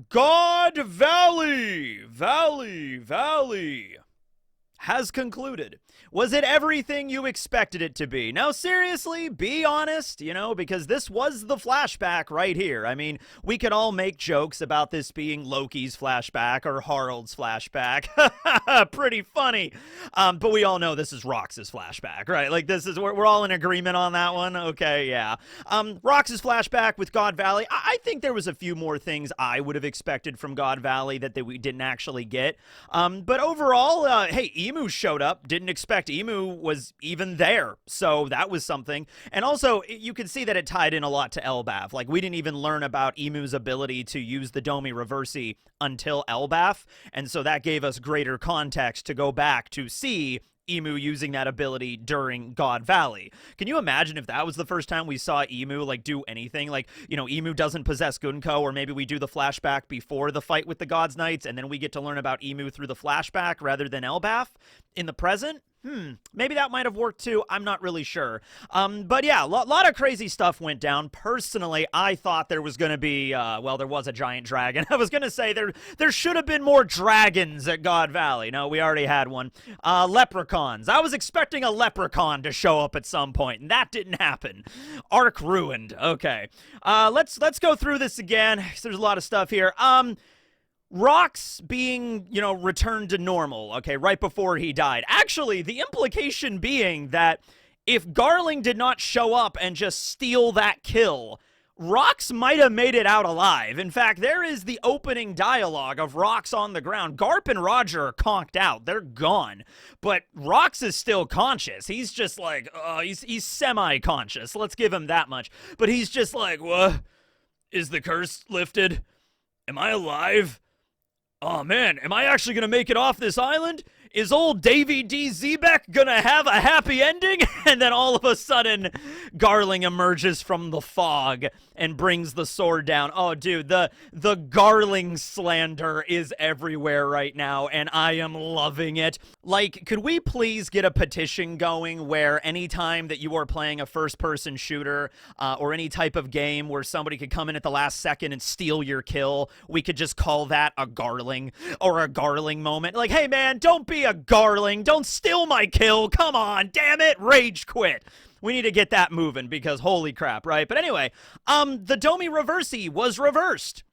God Valley has concluded. Was it everything you expected it to be? Now, seriously, be honest, because this was the flashback right here. I mean, we could all make jokes about this being Loki's flashback or Harald's flashback. Pretty funny. But we all know this is Rox's flashback, right? Like, we're all in agreement on that one. Okay, yeah. Rox's flashback with God Valley. I think there was a few more things I would have expected from God Valley that we didn't actually get. But overall, hey, Emu showed up. Didn't expect Emu was even there. So that was something. And also, you could see that it tied in a lot to Elbaf. Like, we didn't even learn about Emu's ability to use the Domi Reversi until Elbaf. And so that gave us greater context to go back to see Emu using that ability during God Valley. Can you imagine if that was the first time we saw Emu, like, do anything? Like, Emu doesn't possess Gunko, or maybe we do the flashback before the fight with the Gods Knights, and then we get to learn about Emu through the flashback rather than Elbaf in the present? Maybe that might have worked too. I'm not really sure. But yeah, a lot of crazy stuff went down. Personally, I thought there was going to be, there was a giant dragon. I was going to say there should have been more dragons at God Valley. No, we already had one. Leprechauns. I was expecting a leprechaun to show up at some point, and that didn't happen. Arc ruined. Okay. Let's go through this again. There's a lot of stuff here. Rox being, returned to normal, okay, right before he died. Actually, the implication being that if Garling did not show up and just steal that kill, Rox might have made it out alive. In fact, there is the opening dialogue of Rox on the ground. Garp and Roger are conked out. They're gone. But Rox is still conscious. He's just like, he's semi-conscious. Let's give him that much. But he's just like, what? Is the curse lifted? Am I alive? Oh man, am I actually gonna make it off this island? Is old Davy D. Zebek gonna have a happy ending? And then all of a sudden, Garling emerges from the fog and brings the sword down. Oh, dude, the Garling slander is everywhere right now, and I am loving it. Like, could we please get a petition going where anytime that you are playing a first-person shooter or any type of game where somebody could come in at the last second and steal your kill, we could just call that a Garling or a Garling moment? Like, hey, man, don't be a Garling. Don't steal my kill. Come on, damn it. Rage quit. We need to get that moving because holy crap, right? But anyway, the Domi Reversi was reversed.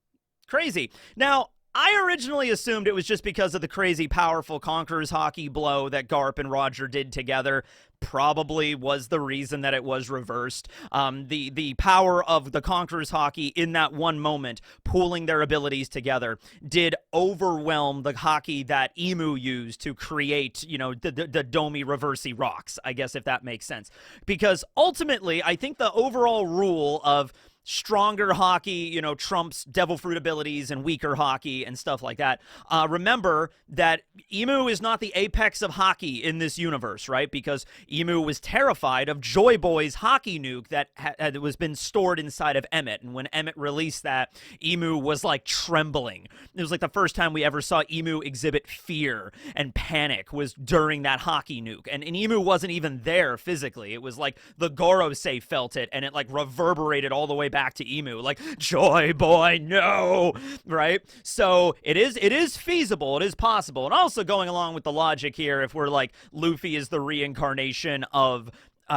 Crazy. Now, I originally assumed it was just because of the crazy powerful Conqueror's Hockey blow that Garp and Roger did together. Probably was the reason that it was reversed. The power of the Conqueror's Hockey in that one moment, pooling their abilities together, did overwhelm the hockey that Emu used to create, the Domi Reversi rocks, I guess, if that makes sense. Because ultimately, I think the overall rule of stronger hockey, trumps devil fruit abilities and weaker hockey and stuff like that. Remember that Emu is not the apex of hockey in this universe, right? Because Emu was terrified of Joy Boy's hockey nuke that was been stored inside of Emmet. And when Emmet released that, Emu was like trembling. It was like the first time we ever saw Emu exhibit fear and panic was during that hockey nuke. And Emu wasn't even there physically. It was like the Gorosei felt it and it like reverberated all the way back to Emu, like, Joy Boy, no, right? So it is feasible, it is possible. And also going along with the logic here, if we're like, Luffy is the reincarnation of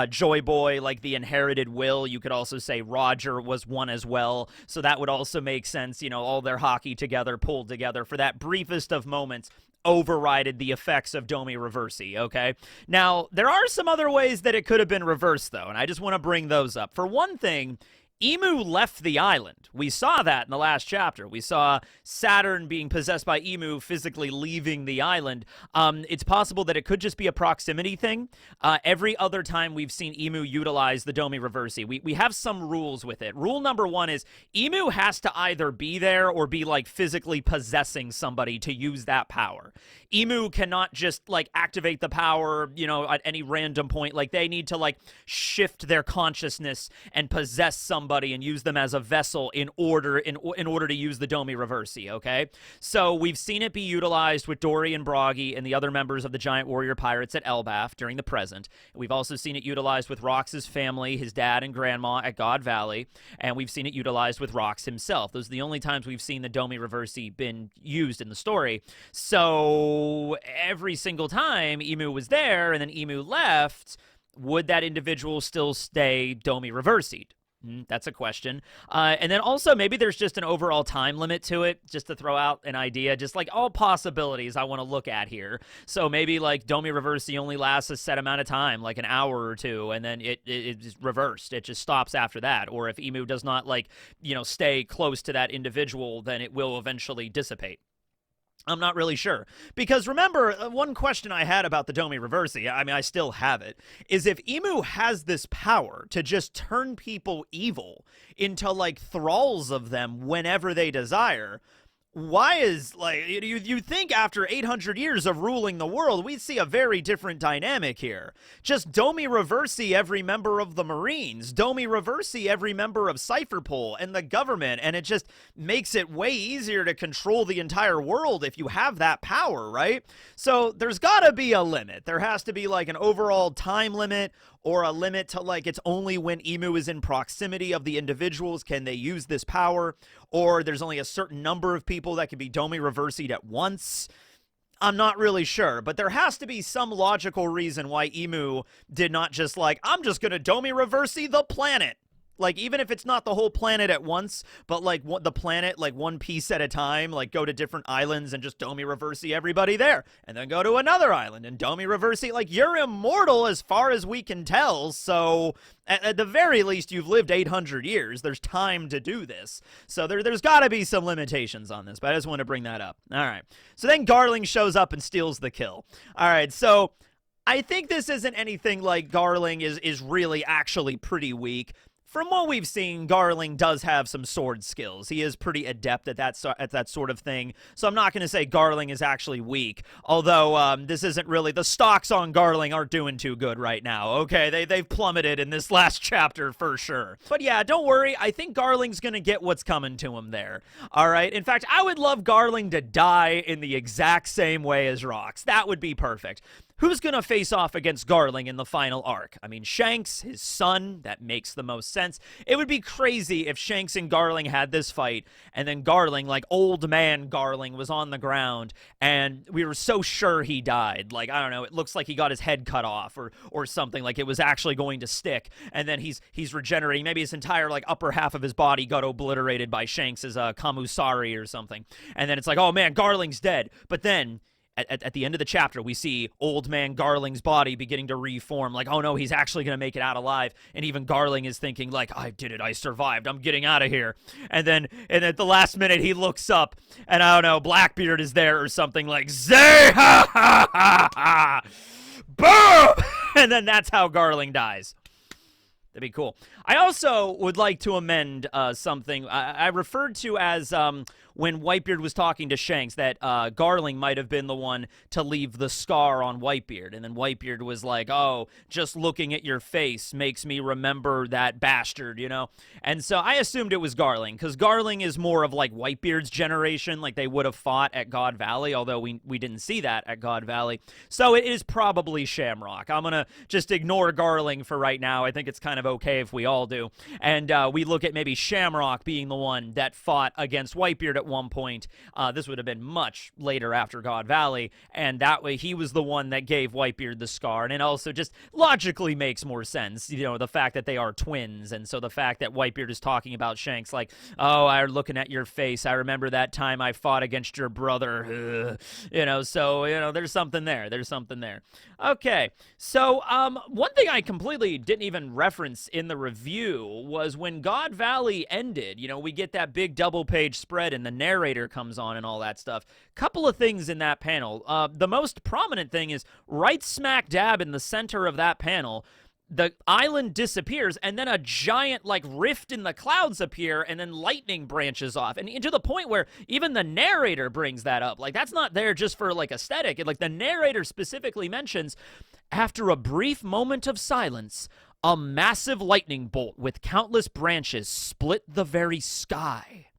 Joy Boy, like the inherited will, you could also say Roger was one as well. So that would also make sense, all their hockey together, pulled together for that briefest of moments, overrided the effects of Domi Reversi, okay? Now, there are some other ways that it could have been reversed, though, and I just want to bring those up. For one thing, Emu left the island. We saw that in the last chapter. We saw Saturn being possessed by Emu physically leaving the island. It's possible that it could just be a proximity thing. Every other time we've seen Emu utilize the Domi Reversi, we have some rules with it. Rule number one is Emu has to either be there or be like physically possessing somebody to use that power. Emu cannot just like activate the power, at any random point. Like they need to like shift their consciousness and possess somebody somebody and use them as a vessel in order to use the Domi Reversi, okay? So we've seen it be utilized with Dory and Broggy and the other members of the Giant Warrior Pirates at Elbaf during the present. We've also seen it utilized with Rox's family, his dad and grandma at God Valley, and we've seen it utilized with Rox himself. Those are the only times we've seen the Domi Reversi been used in the story. So every single time Emu was there and then Emu left, would that individual still stay Domi Reversi'd? That's a question. And then also maybe there's just an overall time limit to it, just to throw out an idea, just like all possibilities I want to look at here. So maybe like Domi Reversi only lasts a set amount of time, like an hour or two, and then it's reversed. It just stops after that. Or if Emu does not stay close to that individual, then it will eventually dissipate. I'm not really sure. Because remember, one question I had about the Domi Reversi, I mean, I still have it, is if Emu has this power to just turn people evil into, thralls of them whenever they desire, why is, you think after 800 years of ruling the world, we'd see a very different dynamic here. Just Domi Reversi every member of the Marines, Domi Reversi every member of Cypherpole and the government, and it just makes it way easier to control the entire world if you have that power, right? So there's gotta be a limit. There has to be, an overall time limit, or a limit to, it's only when Emu is in proximity of the individuals can they use this power, or there's only a certain number of people that can be Domi Reversi'd at once. I'm not really sure, but there has to be some logical reason why Emu did not just I'm just gonna Domi Reversi the planet. Even if it's not the whole planet at once, but the planet, one piece at a time, go to different islands and just Domi Reversi everybody there, and then go to another island and Domi Reversi, you're immortal as far as we can tell, so at the very least you've lived 800 years, there's time to do this, so there's gotta be some limitations on this, but I just want to bring that up. Alright, so then Garling shows up and steals the kill. Alright, so I think this isn't anything like Garling is really actually pretty weak. From what we've seen, Garling does have some sword skills. He is pretty adept at that sort of thing. So I'm not going to say Garling is actually weak. Although this isn't really... The stocks on Garling aren't doing too good right now. Okay, they've plummeted in this last chapter for sure. But yeah, don't worry. I think Garling's going to get what's coming to him there. All right? In fact, I would love Garling to die in the exact same way as Rox. That would be perfect. Who's going to face off against Garling in the final arc? I mean, Shanks, his son, that makes the most sense. It would be crazy if Shanks and Garling had this fight, and then Garling, old man Garling, was on the ground, and we were so sure he died. I don't know, it looks like he got his head cut off, or something, it was actually going to stick, and then he's regenerating. Maybe his entire, upper half of his body got obliterated by Shanks' Kamusari or something. And then it's oh man, Garling's dead. But then... At the end of the chapter, we see old man Garling's body beginning to reform. Oh no, he's actually going to make it out alive. And even Garling is thinking, I did it, I survived, I'm getting out of here. And then at the last minute, he looks up, and I don't know, Blackbeard is there or something Zay ha ha ha ha! Boom! And then that's how Garling dies. That'd be cool. I also would like to amend something I referred to as when Whitebeard was talking to Shanks, that Garling might have been the one to leave the scar on Whitebeard. And then Whitebeard was oh, just looking at your face makes me remember that bastard, you know? And so I assumed it was Garling, because Garling is more of Whitebeard's generation, they would have fought at God Valley, although we didn't see that at God Valley. So it is probably Shamrock. I'm going to just ignore Garling for right now. I think it's kind of okay if we all do. And we look at maybe Shamrock being the one that fought against Whitebeard at one point. This would have been much later after God Valley, and that way he was the one that gave Whitebeard the scar, and it also just logically makes more sense, you know, the fact that they are twins, and so the fact that Whitebeard is talking about Shanks oh, I'm looking at your face, I remember that time I fought against your brother, you know, so, you know, there's something there, Okay, so, one thing I completely didn't even reference in the review was when God Valley ended, you know, we get that big double-page spread and the narrator comes on and all that stuff. Couple of things in that panel. The most prominent thing is right smack dab in the center of that panel, the island disappears, and then a giant, rift in the clouds appear, and then lightning branches off. And to the point where even the narrator brings that up. That's not there just for, aesthetic. The narrator specifically mentions, after a brief moment of silence, A massive lightning bolt with countless branches split the very sky.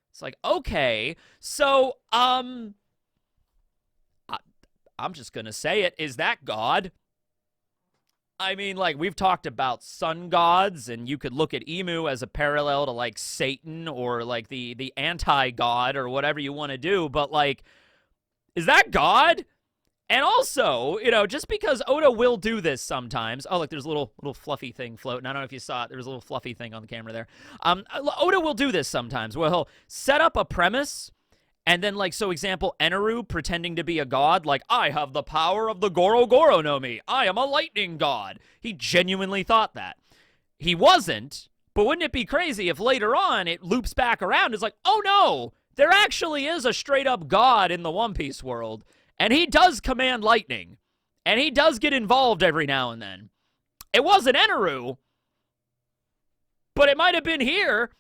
It's like, okay, so, I'm just gonna say it. Is that God? I mean, like, we've talked about sun gods, and you could look at Emu as a parallel to, like, Satan or, like, the anti-god or whatever you want to do, but, like, is that God? And also, you know, just because Oda will do this sometimes. Oh, look, there's a little fluffy thing floating. I don't know if you saw it. There was a little fluffy thing on the camera there. Oda will do this sometimes, where he'll set up a premise, and then, like, so example, Eneru pretending to be a god, like, I have the power of the Goro Goro no Mi. I am a lightning god. He genuinely thought that. He wasn't, but wouldn't it be crazy if later on it loops back around? It's like, oh no, there actually is a straight-up god in the One Piece world. And he does command lightning. And he does get involved every now and then. It wasn't Eneru, but it might have been here.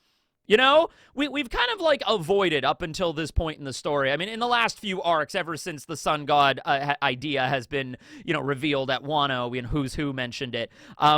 You know, we've kind of, like, avoided up until this point in the story. I mean, in the last few arcs, ever since the Sun God idea has been, you know, revealed at Wano, and Who's Who mentioned it,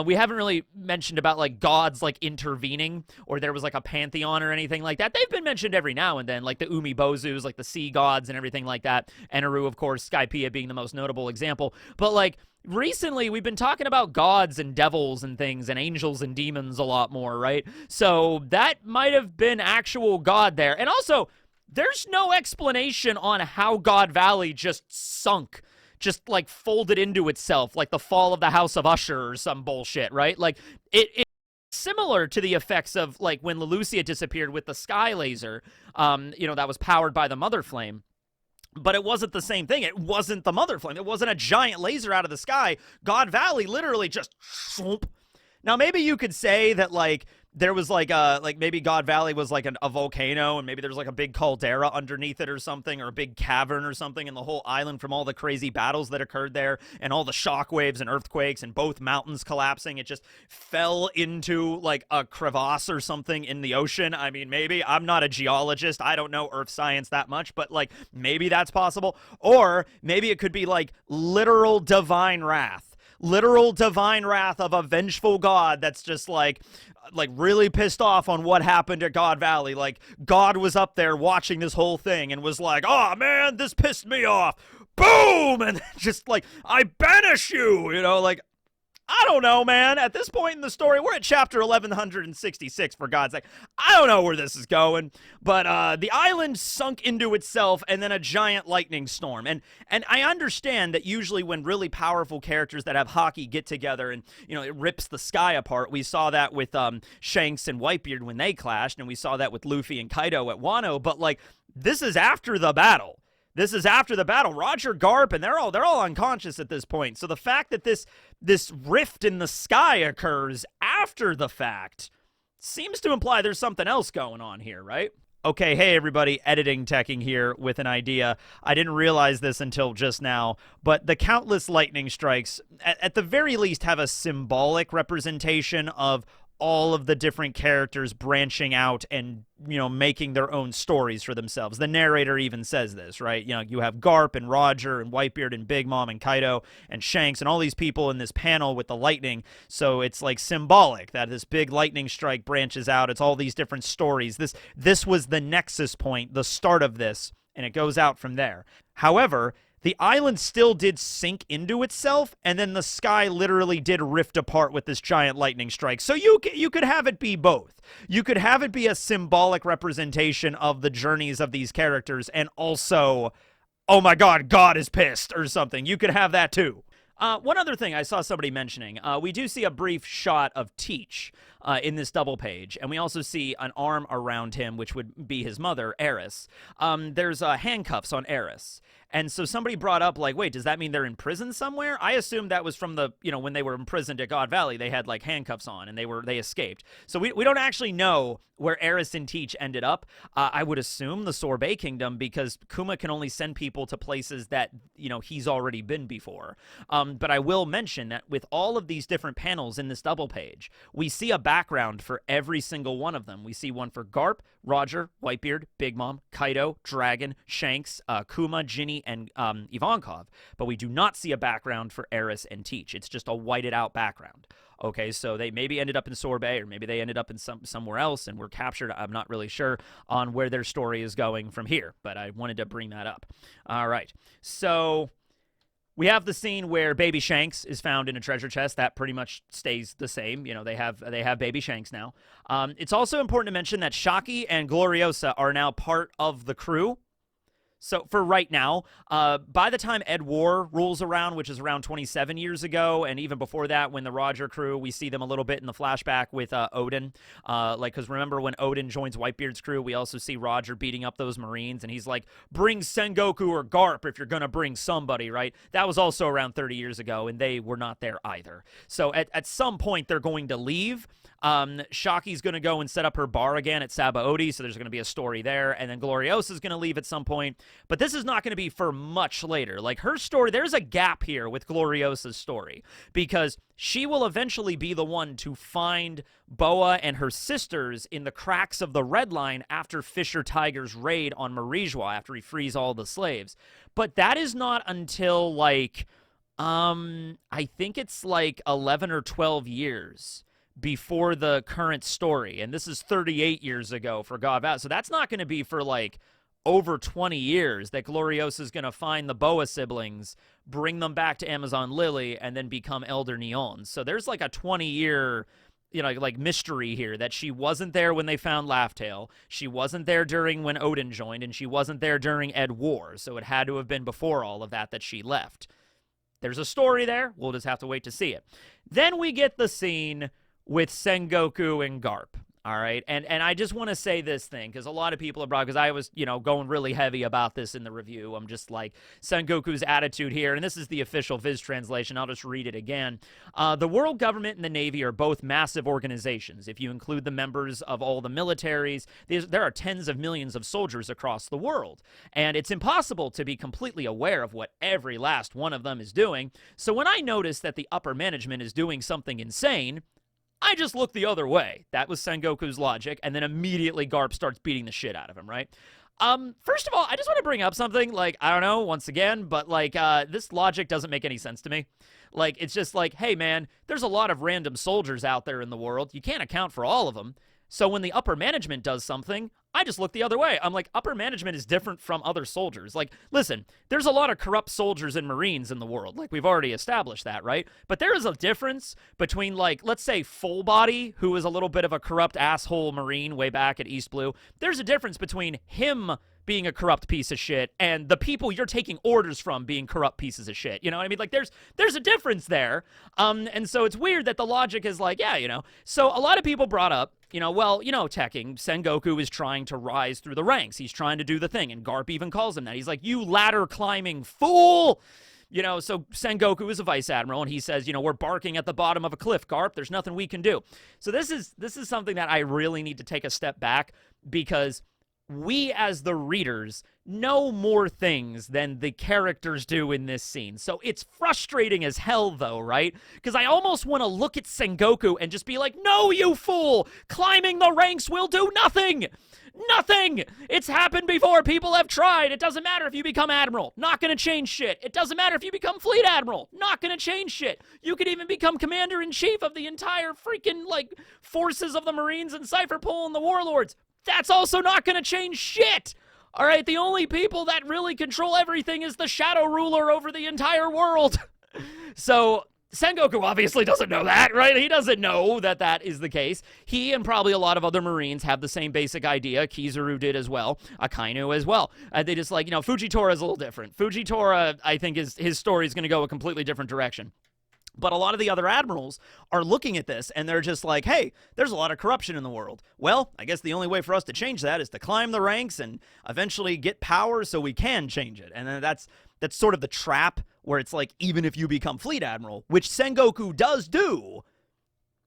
we haven't really mentioned about, like, gods, like, intervening, or there was, like, a pantheon or anything like that. They've been mentioned every now and then, like the Umibozus, like the sea gods and everything like that. Eneru, of course, Skypiea being the most notable example. But, like, recently, we've been talking about gods and devils and things and angels and demons a lot more, right? So that might have been actual God there. And also, there's no explanation on how God Valley just sunk, just, like, folded into itself, like the fall of the House of Usher or some bullshit, right? Like, it's similar to the effects of, like, when Leloucia disappeared with the sky laser, you know, that was powered by the Mother Flame. But it wasn't the same thing. It wasn't the Mother Flame. It wasn't a giant laser out of the sky. God Valley literally just swoop. Now, maybe you could say that, like, there was, like, maybe God Valley was, like, a volcano, and maybe there's, like, a big caldera underneath it or something, or a big cavern or something, and the whole island from all the crazy battles that occurred there, and all the shockwaves and earthquakes, and both mountains collapsing. It just fell into, like, a crevasse or something in the ocean. I mean, maybe. I'm not a geologist. I don't know earth science that much, but, like, maybe that's possible. Or maybe it could be, like, literal divine wrath. Literal divine wrath of a vengeful god that's just, like really pissed off on what happened at God Valley. Like, God was up there watching this whole thing and was like, oh man, this pissed me off. Boom! And just, like, I banish you, you know, like, I don't know, man. At this point in the story, we're at chapter 1166, for God's sake. I don't know where this is going, but the island sunk into itself, and then a giant lightning storm. And I understand that usually when really powerful characters that have hockey get together and, you know, it rips the sky apart. We saw that with Shanks and Whitebeard when they clashed, and we saw that with Luffy and Kaido at Wano. But, like, this is after the battle. This is after the battle. Roger, Garp, and they're all unconscious at this point. So the fact that this rift in the sky occurs after the fact seems to imply there's something else going on here, right? Okay, hey everybody, editing teching here with an idea. I didn't realize this until just now, but the countless lightning strikes, at the very least, have a symbolic representation of all of the different characters branching out and, you know, making their own stories for themselves. The narrator even says this, right? You know, you have Garp and Roger and Whitebeard and Big Mom and Kaido and Shanks and all these people in this panel with the lightning. So it's, like, symbolic that this big lightning strike branches out. It's all these different stories. This was the nexus point, the start of this, and it goes out from there. However, the island still did sink into itself, and then the sky literally did rift apart with this giant lightning strike. So you could have it be both. You could have it be a symbolic representation of the journeys of these characters, and also, oh my god, God is pissed, or something. You could have that too. One other thing I saw somebody mentioning, we do see a brief shot of Teach in this double page, and we also see an arm around him, which would be his mother, Eris. There's handcuffs on Eris. And so somebody brought up, like, wait, does that mean they're in prison somewhere? I assumed that was from the, you know, when they were imprisoned at God Valley, they had, like, handcuffs on, and they escaped. So we don't actually know where Eris and Teach ended up. I would assume the Sorbet Kingdom, because Kuma can only send people to places that, you know, he's already been before. But I will mention that with all of these different panels in this double page, we see a background for every single one of them. We see one for Garp, Roger, Whitebeard, Big Mom, Kaido, Dragon, Shanks, Kuma, Ginny, Domi and Ivankov, but we do not see a background for Eris and Teach. It's just a whited out background. Okay, so they maybe ended up in Sorbet, or maybe they ended up in somewhere else and were captured. I'm not really sure on where their story is going from here, but I wanted to bring that up. All right, so we have the scene where Baby Shanks is found in a treasure chest. That pretty much stays the same. You know, they have Baby Shanks now. It's also important to mention that Shakky and Gloriosa are now part of the crew. So for right now, by the time Ed War rolls around, which is around 27 years ago, and even before that, when the Roger crew, we see them a little bit in the flashback with Odin. Because remember when Odin joins Whitebeard's crew, we also see Roger beating up those Marines, and he's like, bring Sengoku or Garp if you're going to bring somebody, right? That was also around 30 years ago, and they were not there either. So at some point, they're going to leave. Shakky's going to go and set up her bar again at Sabaody, so there's going to be a story there, and then Gloriosa's going to leave at some point. But this is not going to be for much later. Like, her story, there's a gap here with Gloriosa's story, because she will eventually be the one to find Boa and her sisters in the cracks of the Red Line after Fisher Tiger's raid on Marijois, after he frees all the slaves. But that is not until, like, I think it's like 11 or 12 years before the current story. And this is 38 years ago for God Vows. So that's not going to be for, like, over 20 years that Gloriosa is going to find the Boa siblings, bring them back to Amazon Lily, and then become Elder Neon. So there's like a 20-year, you know, like mystery here that she wasn't there when they found Laughtail. She wasn't there during when Odin joined, and she wasn't there during Ed War. So it had to have been before all of that she left. There's a story there. We'll just have to wait to see it. Then we get the scene with Sengoku and Garp. All right, and I just want to say this thing, because a lot of people have brought, because I was, you know, going really heavy about this in the review. I'm just like, Sengoku's attitude here, and this is the official Viz translation. I'll just read it again. The world government and the Navy are both massive organizations. If you include the members of all the militaries, there are tens of millions of soldiers across the world, and it's impossible to be completely aware of what every last one of them is doing. So when I notice that the upper management is doing something insane, I just look the other way. That was Sengoku's logic, and then immediately Garp starts beating the shit out of him, right? First of all, I just want to bring up something, like, I don't know, once again, but, like, this logic doesn't make any sense to me. Like, it's just like, hey, man, there's a lot of random soldiers out there in the world. You can't account for all of them. So when the upper management does something, I just look the other way. I'm like, upper management is different from other soldiers. Like, listen, there's a lot of corrupt soldiers and Marines in the world. Like, we've already established that, right? But there is a difference between, like, let's say Full Body, who is a little bit of a corrupt asshole Marine way back at East Blue. There's a difference between him being a corrupt piece of shit and the people you're taking orders from being corrupt pieces of shit. You know what I mean? Like, there's a difference there. And so it's weird that the logic is like, yeah, you know. So a lot of people brought up, you know, well, you know, Tekking, Sengoku is trying to rise through the ranks. He's trying to do the thing, and Garp even calls him that. He's like, you ladder-climbing fool! You know, so Sengoku is a vice admiral, and he says, you know, we're barking at the bottom of a cliff, Garp. There's nothing we can do. So this is something that I really need to take a step back, because we as the readers know more things than the characters do in this scene. So it's frustrating as hell, though, right? Because I almost want to look at Sengoku and just be like, no, you fool! Climbing the ranks will do nothing! Nothing! It's happened before. People have tried. It doesn't matter if you become admiral. Not gonna change shit. It doesn't matter if you become fleet admiral. Not gonna change shit. You could even become commander-in-chief of the entire freaking, like, forces of the Marines and Cypherpole and the Warlords. That's also not gonna change shit! All right, the only people that really control everything is the Shadow Ruler over the entire world. So Sengoku obviously doesn't know that, right? He doesn't know that that is the case. He and probably a lot of other Marines have the same basic idea. Kizaru did as well. Akainu as well. They just, like, you know, Fujitora is a little different. Fujitora, I think, his story is going to go a completely different direction. But a lot of the other admirals are looking at this, and they're just like, hey, there's a lot of corruption in the world. Well, I guess the only way for us to change that is to climb the ranks and eventually get power so we can change it. And then that's sort of the trap where it's like, even if you become fleet admiral, which Sengoku does do,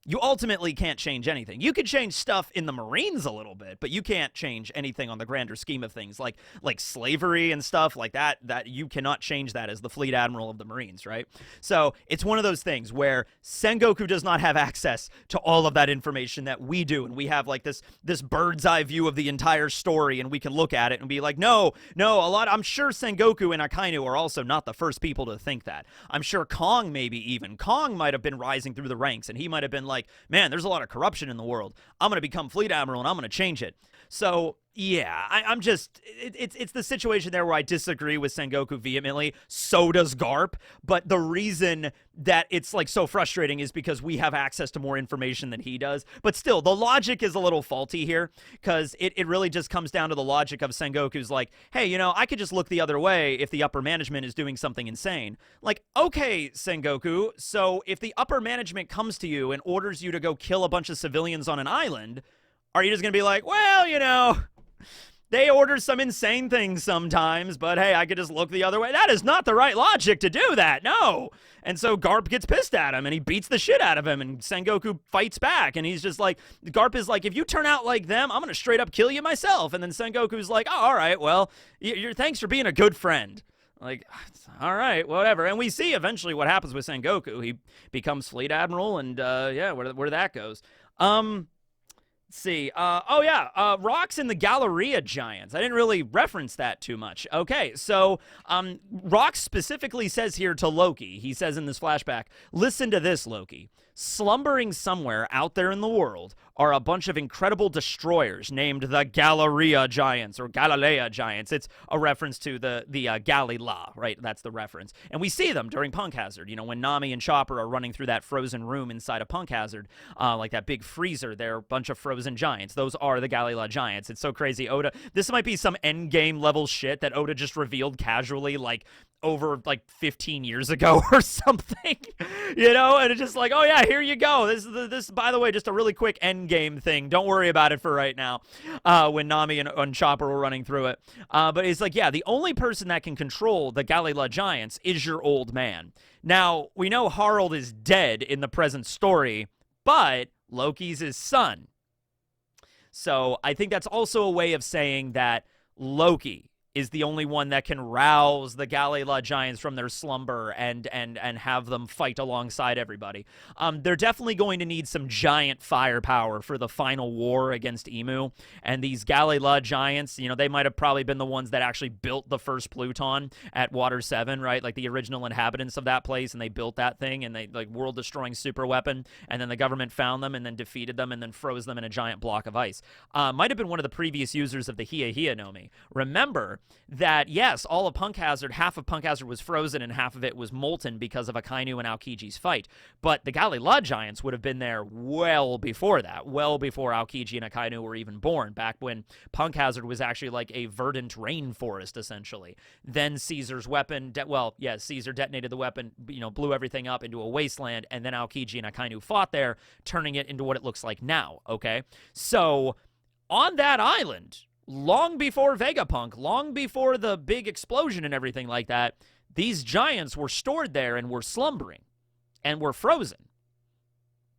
You ultimately can't change anything. You could change stuff in the Marines a little bit, but you can't change anything on the grander scheme of things, like slavery and stuff like that. That you cannot change that as the fleet admiral of the Marines, right? So it's one of those things where Sengoku does not have access to all of that information that we do, and we have like this bird's eye view of the entire story, and we can look at it and be like, no, I'm sure Sengoku and Akainu are also not the first people to think that. I'm sure Kong might have been rising through the ranks, and he might have been like, man, there's a lot of corruption in the world. I'm going to become fleet admiral and I'm going to change it. So yeah, I'm just, it's the situation there where I disagree with Sengoku vehemently. So does Garp. But the reason that it's like so frustrating is because we have access to more information than he does. But still, the logic is a little faulty here, because it really just comes down to the logic of Sengoku's like, hey, I could just look the other way if the upper management is doing something insane. Like, okay, Sengoku, so if the upper management comes to you and orders you to go kill a bunch of civilians on an island, are you just going to be like, well, they order some insane things sometimes, but hey, I could just look the other way? That is not the right logic to do that, no. And so Garp gets pissed at him, and he beats the shit out of him, and Sengoku fights back, and he's just like, Garp is like, if you turn out like them, I'm going to straight up kill you myself. And then Sengoku's like, oh, all right, well, thanks for being a good friend. Like, all right, whatever. And we see eventually what happens with Sengoku. He becomes fleet admiral, and yeah, where that goes. Let's see. Rocks in the Galleria Giants. I didn't really reference that too much. Okay, so Rocks specifically says here to Loki, he says in this flashback, listen to this, Loki. Slumbering somewhere out there in the world are a bunch of incredible destroyers named the Galleria Giants or Galleila Giants. It's a reference to the Galleila, right? That's the reference. And we see them during Punk Hazard. When Nami and Chopper are running through that frozen room inside of Punk Hazard, like that big freezer, they're a bunch of frozen giants. Those are the Galleila Giants. It's so crazy. Oda, this might be some endgame level shit that Oda just revealed casually, like, over like 15 years ago or something, and it's just like, oh yeah, here you go. This by the way, just a really quick end game thing. Don't worry about it for right now. When Nami and Chopper were running through it, but it's like, yeah, the only person that can control the Galleila Giants is your old man. Now we know Harald is dead in the present story, but Loki's his son. So I think that's also a way of saying that Loki is the only one that can rouse the Galleila Giants from their slumber and have them fight alongside everybody. They're definitely going to need some giant firepower for the final war against Emu. And these Galleila Giants, they might have probably been the ones that actually built the first Pluton at Water 7, right? Like the original inhabitants of that place, and they built that thing, and they, like, world-destroying super weapon, and then the government found them and then defeated them and then froze them in a giant block of ice. Might have been one of the previous users of the Hiya Nomi. Remember that, yes, all of Punk Hazard, half of Punk Hazard was frozen and half of it was molten because of Akainu and Aokiji's fight. But the Galleila Giants would have been there well before that, well before Aokiji and Akainu were even born, back when Punk Hazard was actually like a verdant rainforest, essentially. Then Caesar's weapon, Caesar detonated the weapon, blew everything up into a wasteland, and then Aokiji and Akainu fought there, turning it into what it looks like now, okay? So, on that island, long before Vegapunk, long before the big explosion and everything like that, these giants were stored there and were slumbering and were frozen.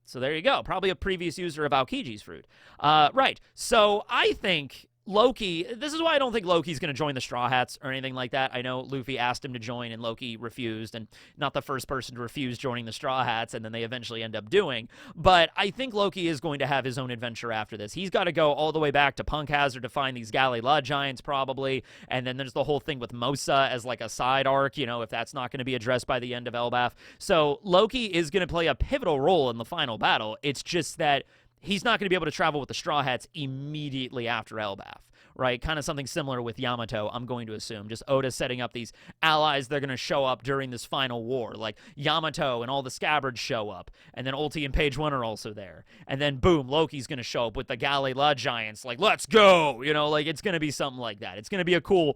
So there you go. Probably a previous user of Aokiji's fruit. Right. So I think Loki, this is why I don't think Loki's going to join the Straw Hats or anything like that. I know Luffy asked him to join and Loki refused, and not the first person to refuse joining the Straw Hats, and then they eventually end up doing. But I think Loki is going to have his own adventure after this. He's got to go all the way back to Punk Hazard to find these Galleila Giants, probably, and then there's the whole thing with Mosa as like a side arc, if that's not going to be addressed by the end of Elbaf. So Loki is going to play a pivotal role in the final battle. It's just that he's not going to be able to travel with the Straw Hats immediately after Elbaf, right? Kind of something similar with Yamato, I'm going to assume. Just Oda setting up these allies that are going to show up during this final war. Like Yamato and all the Scabbards show up, and then Ulti and Page One are also there. And then, boom, Loki's going to show up with the Galleila Giants, like, let's go! Like, it's going to be something like that. It's going to be a cool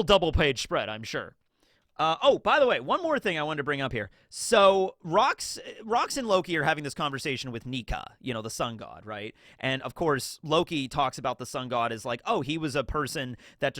double-page spread, I'm sure. By the way, one more thing I wanted to bring up here. So, Rox and Loki are having this conversation with Nika, the sun god, right? And, of course, Loki talks about the sun god as like, oh, he was a person that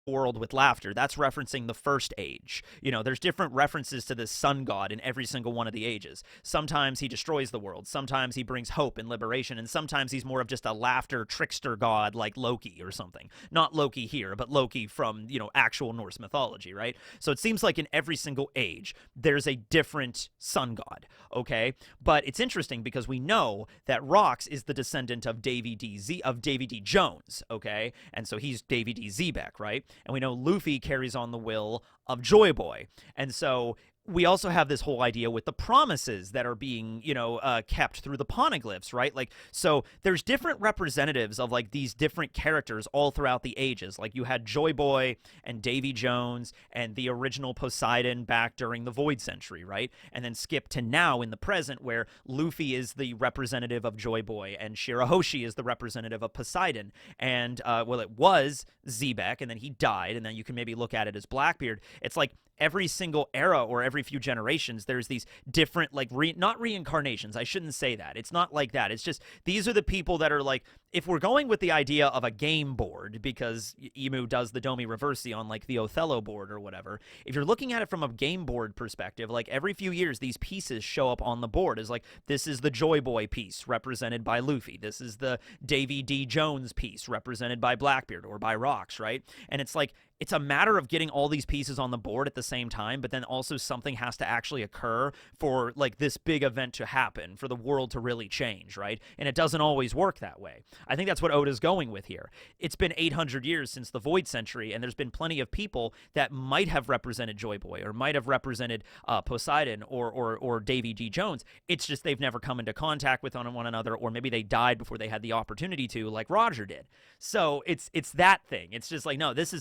world with laughter. That's referencing the first age. You know, there's different references to this sun god in every single one of the ages. Sometimes he destroys the world, sometimes he brings hope and liberation, and sometimes he's more of just a laughter trickster god like Loki or something. Not Loki here, but Loki from, you know, actual Norse mythology, right? So it seems like in every single age there's a different sun god, okay? But it's interesting because we know that Rox is the descendant of Davy D. Jones, okay? And so he's Davy D. Zebek, right? And we know Luffy carries on the will of Joy Boy. And so we also have this whole idea with the promises that are being, you know, kept through the poneglyphs, right? Like, so there's different representatives of, like, these different characters all throughout the ages. Like, you had Joy Boy and Davy Jones and the original Poseidon back during the Void Century, right? And then skip to now in the present where Luffy is the representative of Joy Boy and Shirahoshi is the representative of Poseidon. And, well, it was Zebek, and then he died, and then you can maybe look at it as Blackbeard. It's like every single era or every few generations, there's these different, like, not reincarnations. I shouldn't say that. It's not like that. It's just these are the people that are like, if we're going with the idea of a game board, because Emu does the Domi Reversi on, like, the Othello board or whatever, if you're looking at it from a game board perspective, like, every few years, these pieces show up on the board as, like, this is the Joy Boy piece represented by Luffy. This is the Davy D. Jones piece represented by Blackbeard or by Rox, right? And it's like, it's a matter of getting all these pieces on the board at the same time, but then also something has to actually occur for, like, this big event to happen, for the world to really change, right? And it doesn't always work that way. I think that's what Oda's going with here. It's been 800 years since the Void Century, and there's been plenty of people that might have represented Joy Boy or might have represented Poseidon or Davy D. Jones. It's just they've never come into contact with one another, or maybe they died before they had the opportunity to, like Roger did. So it's that thing. It's just like, no, this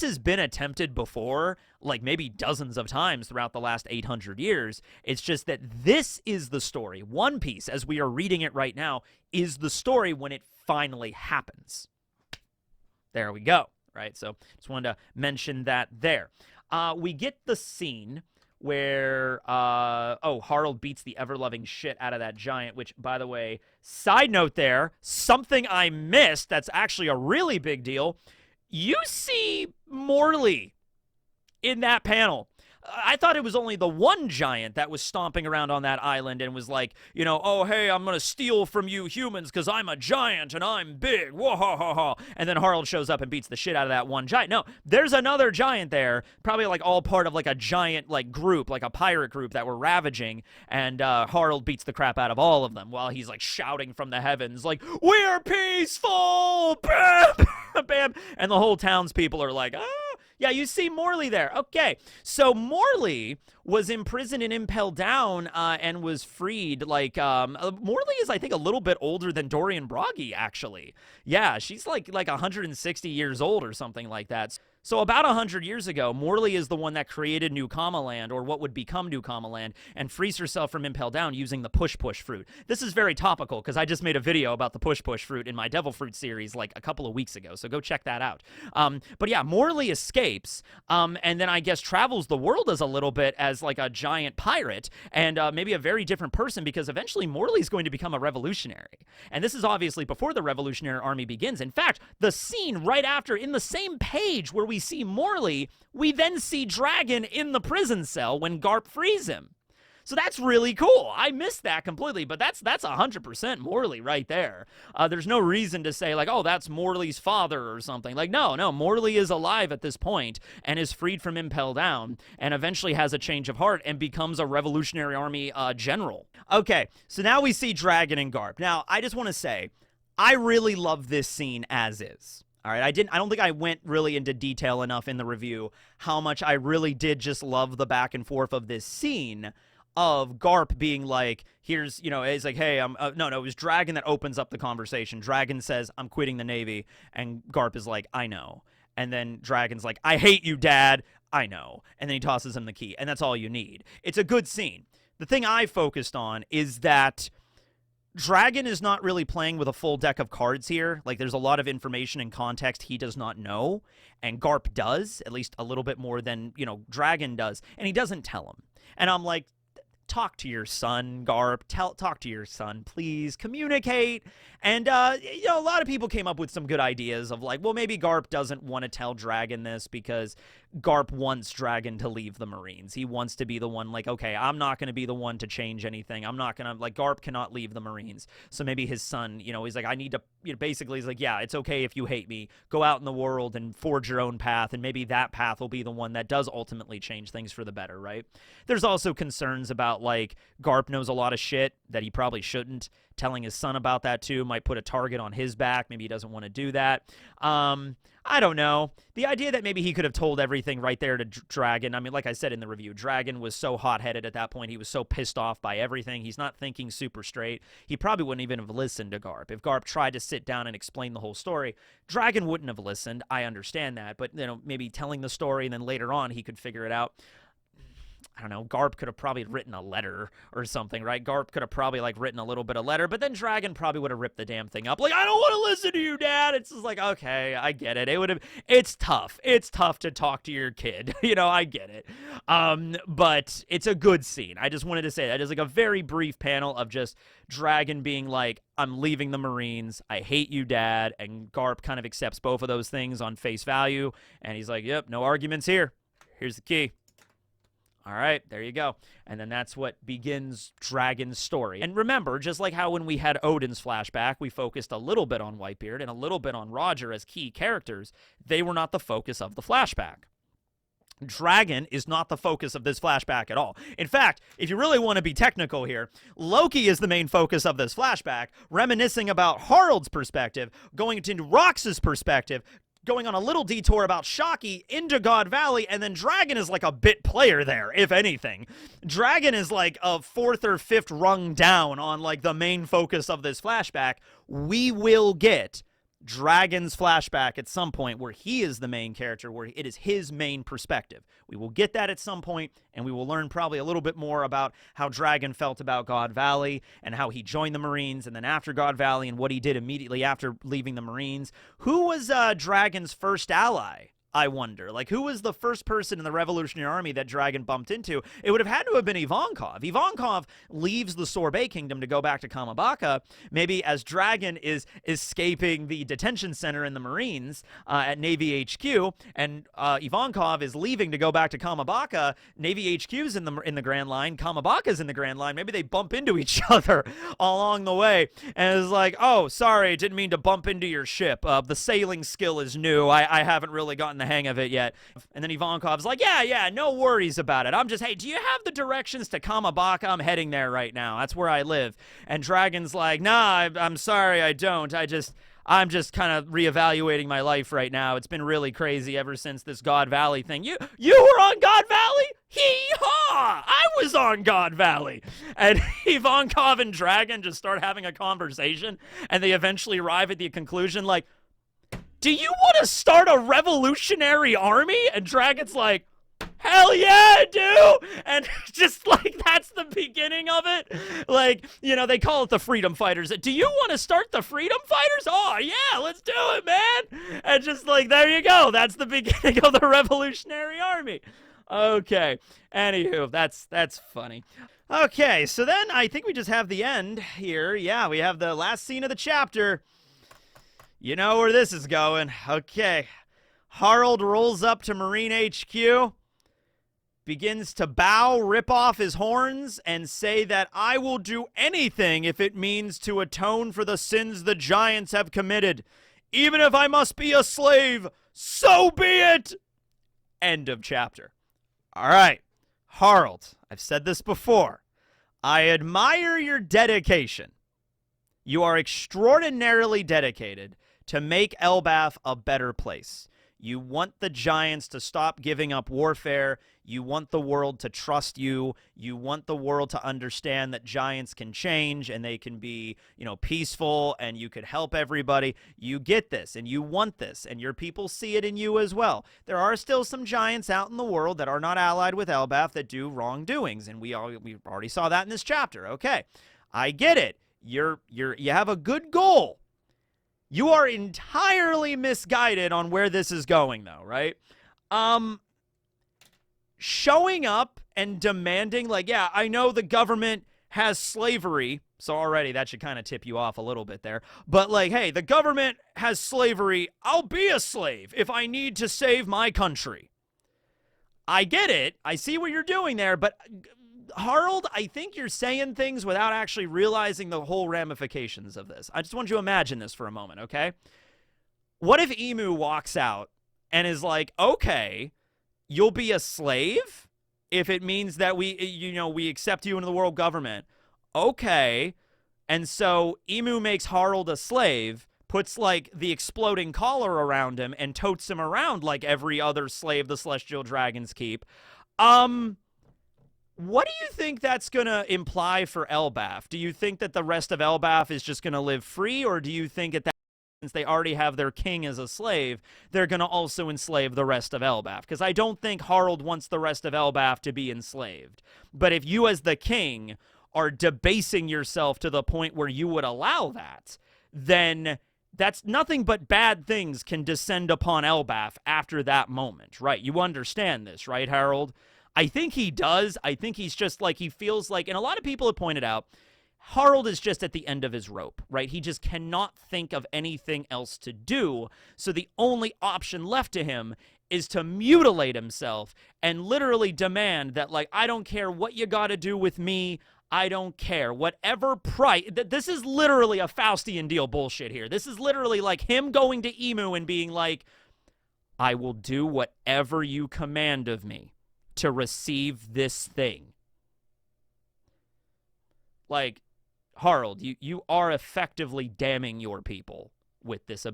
has been attempted before, like maybe dozens of times throughout the last 800 years. It's just that this is the story. One Piece, as we are reading it right now, is the story when it finally happens. There we go, right? So just wanted to mention that there. We get the scene where, Harald beats the ever-loving shit out of that giant, which, by the way, side note there, something I missed that's actually a really big deal. You see Morley in that panel. I thought it was only the one giant that was stomping around on that island and was like, you know, oh, hey, I'm going to steal from you humans because I'm a giant and I'm big. Whoa. And then Harald shows up and beats the shit out of that one giant. No, there's another giant there, probably like all part of like a giant like group, like a pirate group that were ravaging. And Harald beats the crap out of all of them while he's like shouting from the heavens, like, we're peaceful. Bam, bam. And the whole townspeople are like, ah. Yeah, you see Morley there. Okay, so Morley was imprisoned and impelled down and was freed. Like, Morley is, I think, a little bit older than Dorian Broggy, actually. Yeah, she's like 160 years old or something like that. So about 100 years ago, Morley is the one that created New Kama Land, or what would become New Kama Land, and frees herself from Impel Down using the Push fruit. This is very topical, because I just made a video about the Push fruit in my Devil Fruit series like a couple of weeks ago, so go check that out. But yeah, Morley escapes, and then I guess travels the world as a little bit as like a giant pirate, and maybe a very different person, because eventually Morley's going to become a revolutionary. And this is obviously before the Revolutionary Army begins. In fact, the scene right after, in the same page where we see Morley, we then see Dragon in the prison cell when Garp frees him. So that's really cool. I missed that completely, but that's 100% Morley right there. There's no reason to say like, oh, that's Morley's father or something. Like, no, Morley is alive at this point and is freed from Impel Down and eventually has a change of heart and becomes a Revolutionary Army general. Okay, so now we see Dragon and Garp. Now, I just want to say, I really love this scene as is. All right, I don't think I went really into detail enough in the review how much I really did just love the back and forth of this scene of Garp being like, here's, you know, it's like, hey, no, it was Dragon that opens up the conversation. Dragon says, I'm quitting the Navy, and Garp is like, I know. And then Dragon's like, I hate you, Dad. I know. And then he tosses him the key, and that's all you need. It's a good scene. The thing I focused on is that Dragon is not really playing with a full deck of cards here. Like, there's a lot of information and context he does not know, and Garp does, at least a little bit more than, you know, Dragon does, and he doesn't tell him. And I'm like, talk to your son, Garp. Talk to your son, please. Communicate. And, you know, a lot of people came up with some good ideas of like, well, maybe Garp doesn't want to tell Dragon this because Garp wants Dragon to leave the Marines. He wants to be the one like, okay, I'm not going to be the one to change anything. I'm not going to, like, Garp cannot leave the Marines. So maybe his son, you know, he's like, I need to, you know, basically he's like, yeah, it's okay if you hate me. Go out in the world and forge your own path. And maybe that path will be the one that does ultimately change things for the better, right? There's also concerns about, like, Garp knows a lot of shit that he probably shouldn't. Telling his son about that, too, might put a target on his back. Maybe he doesn't want to do that. I don't know. The idea that maybe he could have told everything right there to Dragon. I mean, like I said in the review, Dragon was so hot-headed at that point. He was so pissed off by everything. He's not thinking super straight. He probably wouldn't even have listened to Garp. If Garp tried to sit down and explain the whole story, Dragon wouldn't have listened. I understand that. But, you know, maybe telling the story and then later on he could figure it out. I don't know, Garp could have probably written a letter or something, right? Garp could have probably, like, written a little bit of letter, but then Dragon probably would have ripped the damn thing up. Like, I don't want to listen to you, Dad. It's just like, okay, I get it. It's tough. It's tough to talk to your kid. You know, I get it. But it's a good scene. I just wanted to say that. It's like a very brief panel of just Dragon being like, I'm leaving the Marines. I hate you, Dad. And Garp kind of accepts both of those things on face value. And he's like, yep, no arguments here. Here's the key. All right, there you go. And then that's what begins Dragon's story. And remember, just like how when we had Odin's flashback, we focused a little bit on Whitebeard and a little bit on Roger as key characters, they were not the focus of the flashback. Dragon is not the focus of this flashback at all. In fact, if you really want to be technical here, Loki is the main focus of this flashback, reminiscing about Harald's perspective, going into Rox's perspective, going on a little detour about Shakky into God Valley, and then Dragon is like a bit player there, if anything. Dragon is like a fourth or fifth rung down on like the main focus of this flashback. We will get Dragon's flashback at some point where he is the main character, where it is his main perspective. We will get that at some point, and we will learn probably a little bit more about how Dragon felt about God Valley and how he joined the Marines, and then after God Valley and what he did immediately after leaving the Marines. Who was Dragon's first ally? I wonder. Like, who was the first person in the Revolutionary Army that Dragon bumped into? It would have had to have been Ivankov. Ivankov leaves the Sorbet Kingdom to go back to Kamabaka. Maybe as Dragon is escaping the detention center in the Marines at Navy HQ, and Ivankov is leaving to go back to Kamabaka. Navy HQ's in the Grand Line. Kamabaka's in the Grand Line. Maybe they bump into each other along the way. And it's like, oh, sorry, didn't mean to bump into your ship. The sailing skill is new. I haven't really gotten the hang of it yet. And then Ivankov's like, yeah, no worries about it. I'm just, hey, do you have the directions to Kamabaka? I'm heading there right now. That's where I live. And Dragon's like, nah, I'm sorry, I don't. I'm just kind of reevaluating my life right now. It's been really crazy ever since this God Valley thing. You were on God Valley? Hee-haw! I was on God Valley. And Ivankov and Dragon just start having a conversation, and they eventually arrive at the conclusion, like, do you want to start a revolutionary army? And Dragon's like, hell yeah, I do! And just like, that's the beginning of it. Like, you know, they call it the Freedom Fighters. Do you want to start the Freedom Fighters? Oh, yeah, let's do it, man! And just like, there you go. That's the beginning of the Revolutionary Army. Okay. Anywho, that's funny. Okay, so then I think we just have the end here. Yeah, we have the last scene of the chapter. You know where this is going. Okay. Harald rolls up to Marine HQ, begins to bow, rip off his horns, and say that I will do anything if it means to atone for the sins the Giants have committed. Even if I must be a slave, so be it! End of chapter. All right. Harald, I've said this before. I admire your dedication. You are extraordinarily dedicated to make Elbaf a better place. You want the Giants to stop giving up warfare. You want the world to trust you. You want the world to understand that Giants can change and they can be, you know, peaceful and you could help everybody. You get this and you want this, and your people see it in you as well. There are still some Giants out in the world that are not allied with Elbaf that do wrongdoings, and we already saw that in this chapter. Okay, I get it. You have a good goal. You are entirely misguided on where this is going, though, right? showing up and demanding, like, yeah, I know the government has slavery, so already that should kind of tip you off a little bit there. But like, hey, the government has slavery. I'll be a slave if I need to save my country. I get it. I see what you're doing there, but Harald, I think you're saying things without actually realizing the whole ramifications of this. I just want you to imagine this for a moment, okay? What if Emu walks out and is like, okay, you'll be a slave if it means that we accept you into the world government. Okay. And so Emu makes Harald a slave, puts like the exploding collar around him and totes him around like every other slave the Celestial Dragons keep. What do you think that's going to imply for Elbaf? Do you think that the rest of Elbaf is just going to live free, or do you think that since they already have their king as a slave, they're going to also enslave the rest of Elbaf? Because I don't think Harald wants the rest of Elbaf to be enslaved. But if you as the king are debasing yourself to the point where you would allow that, then that's nothing but bad things can descend upon Elbaf after that moment, right? You understand this, right, Harald? I think he does. I think he's just like, he feels like, and a lot of people have pointed out, Harald is just at the end of his rope, right? He just cannot think of anything else to do. So the only option left to him is to mutilate himself and literally demand that, like, I don't care what you got to do with me. I don't care. Whatever price. This is literally a Faustian deal bullshit here. This is literally like him going to Emu and being like, I will do whatever you command of me to receive this thing. Like, Harald, you are effectively damning your people with this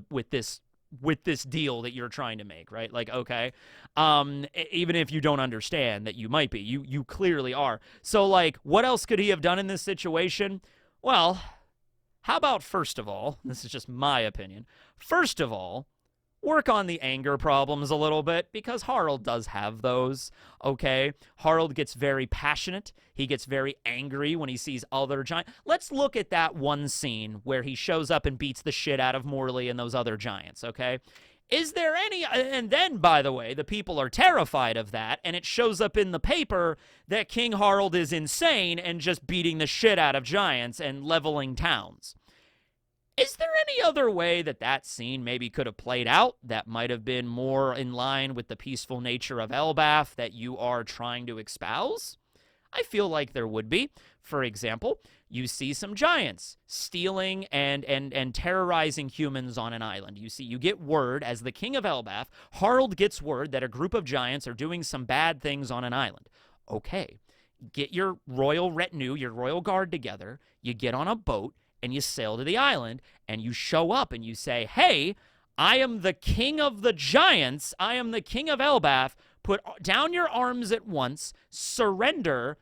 deal that you're trying to make, right? Like, okay, even if you don't understand that you might be, you clearly are. So, like, what else could he have done in this situation? Well, how about, first of all, this is just my opinion, first of all, work on the anger problems a little bit, because Harald does have those, okay? Harald gets very passionate. He gets very angry when he sees other giants. Let's look at that one scene where he shows up and beats the shit out of Morley and those other giants, okay? Is there any... And then, by the way, the people are terrified of that, and it shows up in the paper that King Harald is insane and just beating the shit out of giants and leveling towns. Is there any other way that that scene maybe could have played out that might have been more in line with the peaceful nature of Elbaf that you are trying to espouse? I feel like there would be. For example, you see some giants stealing and terrorizing humans on an island. You get word, as the king of Elbaf, Harald gets word that a group of giants are doing some bad things on an island. Okay, get your royal retinue, your royal guard together, you get on a boat, and you sail to the island, and you show up, and you say, hey, I am the king of the giants. I am the king of Elbaf. Put down your arms at once, surrender,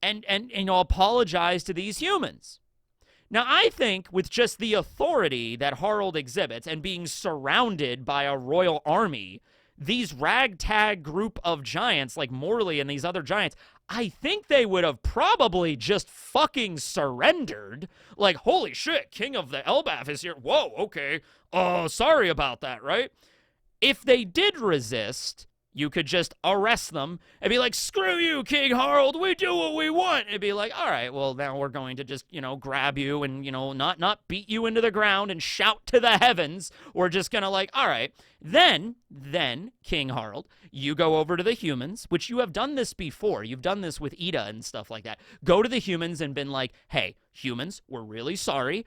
and apologize to these humans. Now, I think with just the authority that Harald exhibits and being surrounded by a royal army, these ragtag group of giants like Morley and these other giants, I think they would have probably just fucking surrendered. Like, holy shit, King of the Elbaf is here. Whoa, okay. Sorry about that, right? If they did resist, you could just arrest them and be like, screw you, King Harald, we do what we want. It'd be like, all right, well, now we're going to just, grab you and, not beat you into the ground and shout to the heavens. We're just going to like, all right. Then, King Harald, you go over to the humans, which you have done this before. You've done this with Ida and stuff like that. Go to the humans and been like, hey, humans, we're really sorry.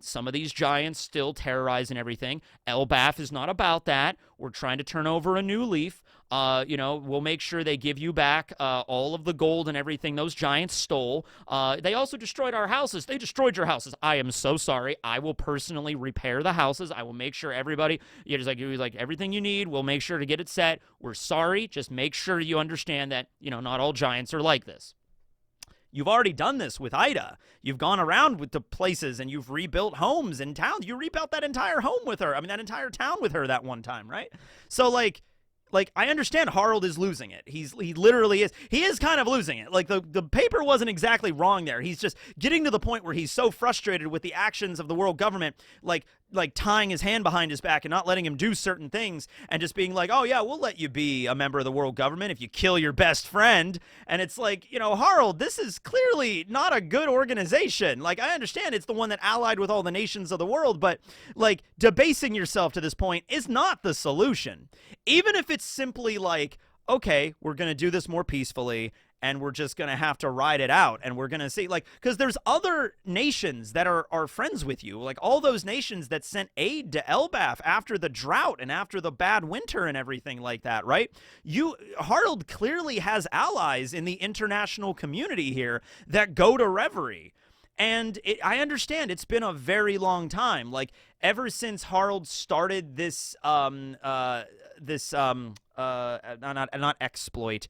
Some of these giants still terrorize and everything. Elbaf is not about that. We're trying to turn over a new leaf. We'll make sure they give you back all of the gold and everything those giants stole. They also destroyed our houses. They destroyed your houses. I am so sorry. I will personally repair the houses. I will make sure everybody, like everything you need. We'll make sure to get it set. We're sorry. Just make sure you understand that, not all giants are like this. You've already done this with Ida. You've gone around with the places and you've rebuilt homes in towns. You rebuilt that entire home with her. I mean, that entire town with her that one time, right? So, like I understand Harald is losing it. He literally is. He is kind of losing it. Like, the paper wasn't exactly wrong there. He's just getting to the point where he's so frustrated with the actions of the world government. Like, like tying his hand behind his back and not letting him do certain things and just being like, oh yeah, we'll let you be a member of the world government if you kill your best friend. And it's like, you know, Harald, this is clearly not a good organization. Like, I understand it's the one that allied with all the nations of the world, but like debasing yourself to this point is not the solution. Even if it's simply like, okay, we're going to do this more peacefully and we're just going to have to ride it out, and we're going to see, like, because there's other nations that are friends with you, like all those nations that sent aid to Elbaf after the drought and after the bad winter and everything like that, right? Harald clearly has allies in the international community here that go to Reverie. And I understand it's been a very long time. Like, ever since Harald started this, not exploit,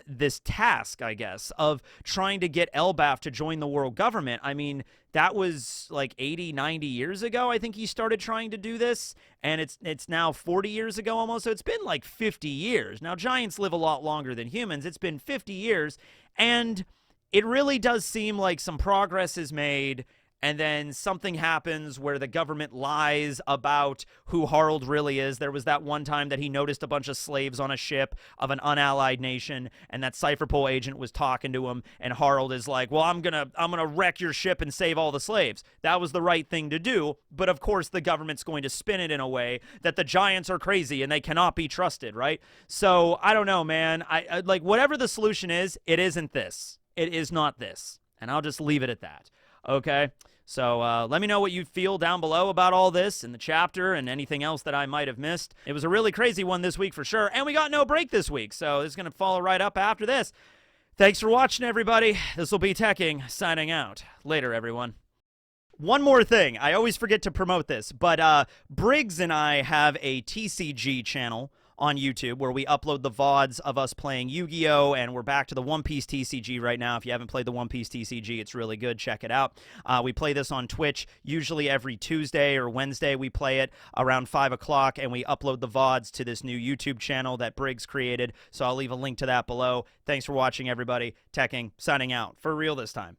this task, I guess, of trying to get Elbaf to join the world government. I mean, that was like 80, 90 years ago, I think he started trying to do this. And it's now 40 years ago almost. So it's been like 50 years. Now, giants live a lot longer than humans. It's been 50 years. And it really does seem like some progress is made, and then something happens where the government lies about who Harald really is. There was that one time that he noticed a bunch of slaves on a ship of an unallied nation, and that Cypherpole agent was talking to him, and Harald is like, well, I'm gonna wreck your ship and save all the slaves. That was the right thing to do, but of course the government's going to spin it in a way that the giants are crazy and they cannot be trusted, right? So, I don't know, man. I like, whatever the solution is, it isn't this. It is not this. And I'll just leave it at that. Okay? So let me know what you feel down below about all this in the chapter and anything else that I might have missed. It was a really crazy one this week for sure. And we got no break this week. So it's going to follow right up after this. Thanks for watching, everybody. This will be Teching signing out. Later, everyone. One more thing. I always forget to promote this. But Briggs and I have a TCG channel on YouTube where we upload the VODs of us playing Yu-Gi-Oh! And we're back to the One Piece TCG right now. If you haven't played the One Piece TCG, it's really good. Check it out. We play this on Twitch usually every Tuesday or Wednesday. We play it around 5 o'clock, and we upload the VODs to this new YouTube channel that Briggs created. So I'll leave a link to that below. Thanks for watching, everybody. Teching, signing out. For real this time.